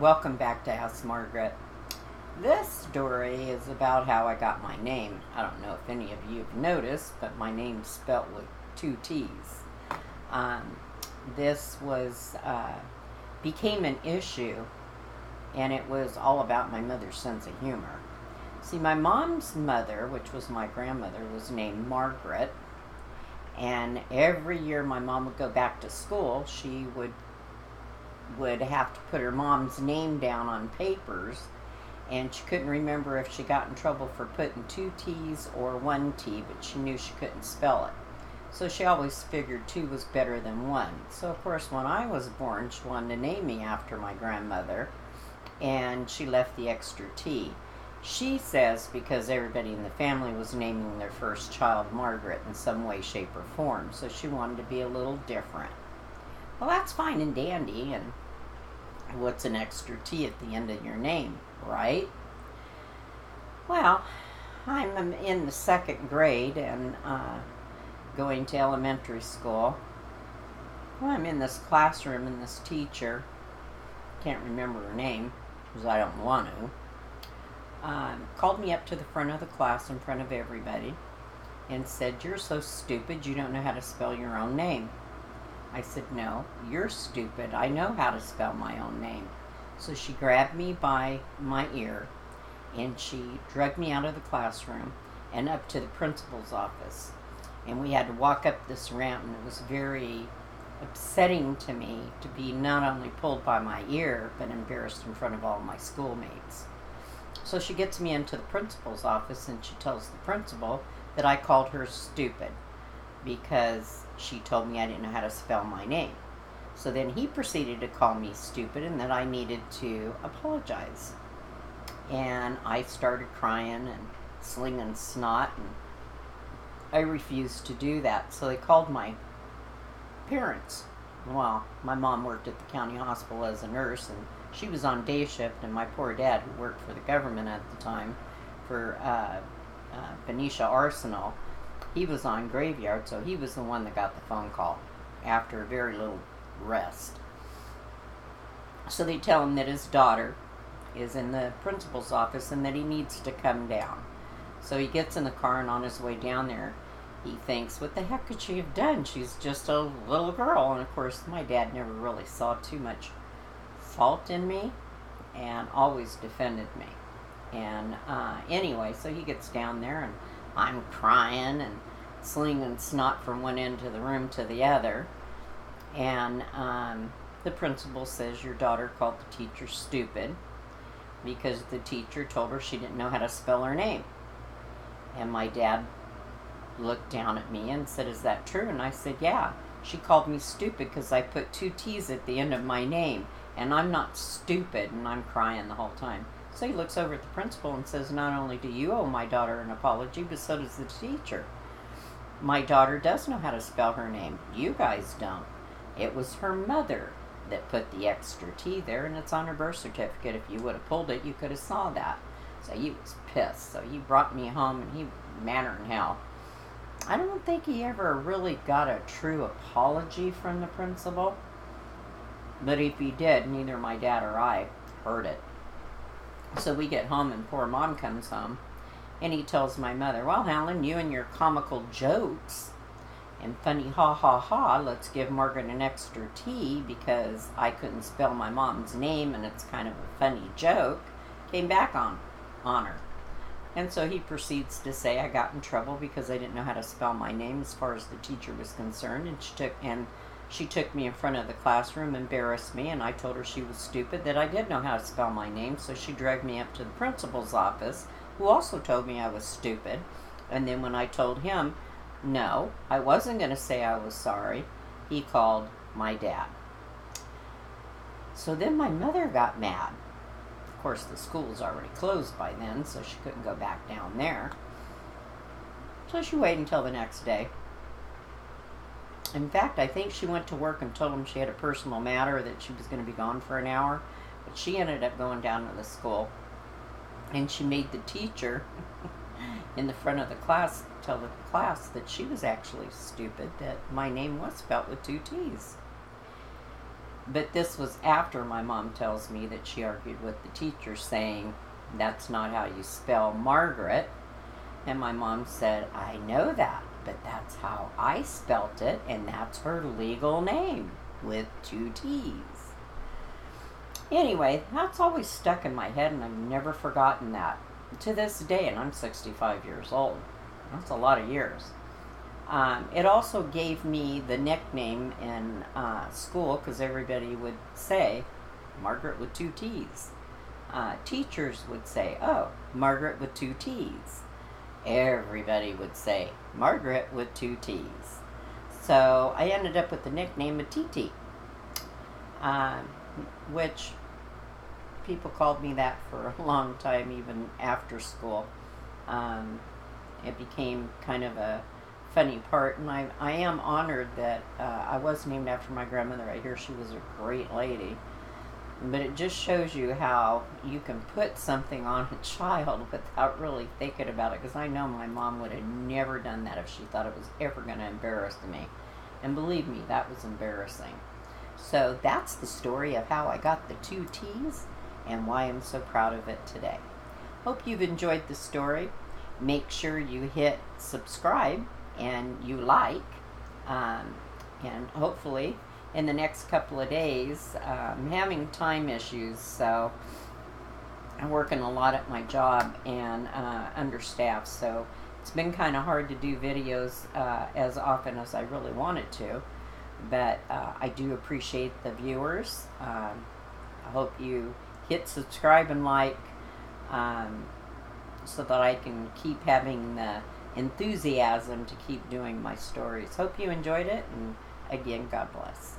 Welcome back to Ask Margaret. This story is about how I got my name. I don't know if any of you have noticed, but my name's spelt with two T's. Um, this was became an issue, and it was all about my mother's sense of humor. See, my mom's mother, which was my grandmother, was named Margaret, and every year my mom would go back to school, she would have to put her mom's name down on papers, and she couldn't remember if she got in trouble for putting two T's or one T, but she knew she couldn't spell it. So she always figured two was better than one. So, of course, when I was born, she wanted to name me after my grandmother, and she left the extra T. She says because everybody in the family was naming their first child Margaret in some way, shape, or form, so she wanted to be a little different. Well, that's fine and dandy, and what's an extra T at the end of your name, right? Well, I'm in the second grade and going to elementary school. Well, I'm in this classroom, and this teacher, can't remember her name because I don't want to, called me up to the front of the class in front of everybody and said, "You're so stupid, you don't know how to spell your own name." I said, "No, you're stupid. I know how to spell my own name." So she grabbed me by my ear and she dragged me out of the classroom and up to the principal's office. And we had to walk up this ramp, and it was very upsetting to me to be not only pulled by my ear, but embarrassed in front of all my schoolmates. So she gets me into the principal's office, and she tells the principal that I called her stupid because she told me I didn't know how to spell my name. So then he proceeded to call me stupid and that I needed to apologize. And I started crying and slinging snot, and I refused to do that. So they called my parents. Well, my mom worked at the county hospital as a nurse, and she was on day shift, and my poor dad, who worked for the government at the time for Benicia Arsenal, he was on graveyard, so he was the one that got the phone call after very little rest. So they tell him that his daughter is in the principal's office and that he needs to come down. So he gets in the car, and on his way down there, he thinks, what the heck could she have done? She's just a little girl. And of course, my dad never really saw too much fault in me and always defended me. And anyway, so he gets down there, and I'm crying and slinging snot from one end of the room to the other. And the principal says, your daughter called the teacher stupid because the teacher told her she didn't know how to spell her name. And my dad looked down at me and said, is that true? And I said, yeah. She called me stupid because I put two T's at the end of my name, and I'm not stupid. And I'm crying the whole time. So he looks over at the principal and says, not only do you owe my daughter an apology, but so does the teacher. My daughter does know how to spell her name. You guys don't. It was her mother that put the extra T there, and it's on her birth certificate. If you would have pulled it, you could have saw that. So he was pissed. So he brought me home, and he was madder than hell. I don't think he ever really got a true apology from the principal. But if he did, neither my dad or I heard it. So we get home, and poor mom comes home, and he tells my mother, well, Helen, you and your comical jokes and funny ha ha ha, let's give Margaret an extra T because I couldn't spell my mom's name and it's kind of a funny joke, came back on her. And so he proceeds to say I got in trouble because I didn't know how to spell my name as far as the teacher was concerned, and she took me in front of the classroom, embarrassed me, and I told her she was stupid, that I did know how to spell my name, so she dragged me up to the principal's office, who also told me I was stupid. And then when I told him, no, I wasn't going to say I was sorry, he called my dad. So then my mother got mad. Of course, the school was already closed by then, so she couldn't go back down there. So she waited until the next day. In fact, I think she went to work and told him she had a personal matter, that she was going to be gone for an hour. But she ended up going down to the school, and she made the teacher in the front of the class tell the class that she was actually stupid, that my name was spelt with two T's. But this was after my mom tells me that she argued with the teacher saying, that's not how you spell Margaret. And my mom said, I know that, but that's how I spelt it, and that's her legal name, with 2 T's. Anyway, that's always stuck in my head, and I've never forgotten that. To this day, and I'm 65 years old. That's a lot of years. It also gave me the nickname in school, because everybody would say, Margaret with 2 T's. Teachers would say, oh, Margaret with 2 T's. Everybody would say, Margaret with 2 T's. So I ended up with the nickname of TT, which people called me that for a long time, even after school. It became kind of a funny part, and I am honored that I was named after my grandmother. I hear she was a great lady. But it just shows you how you can put something on a child without really thinking about it. Because I know my mom would have never done that if she thought it was ever going to embarrass me. And believe me, that was embarrassing. So that's the story of how I got the 2 T's and why I'm so proud of it today. Hope you've enjoyed the story. Make sure you hit subscribe and you like. And hopefully in the next couple of days, I'm having time issues, so I'm working a lot at my job and understaffed, so it's been kind of hard to do videos as often as I really wanted to, but I do appreciate the viewers. I hope you hit subscribe and like so that I can keep having the enthusiasm to keep doing my stories. Hope you enjoyed it, and again, God bless.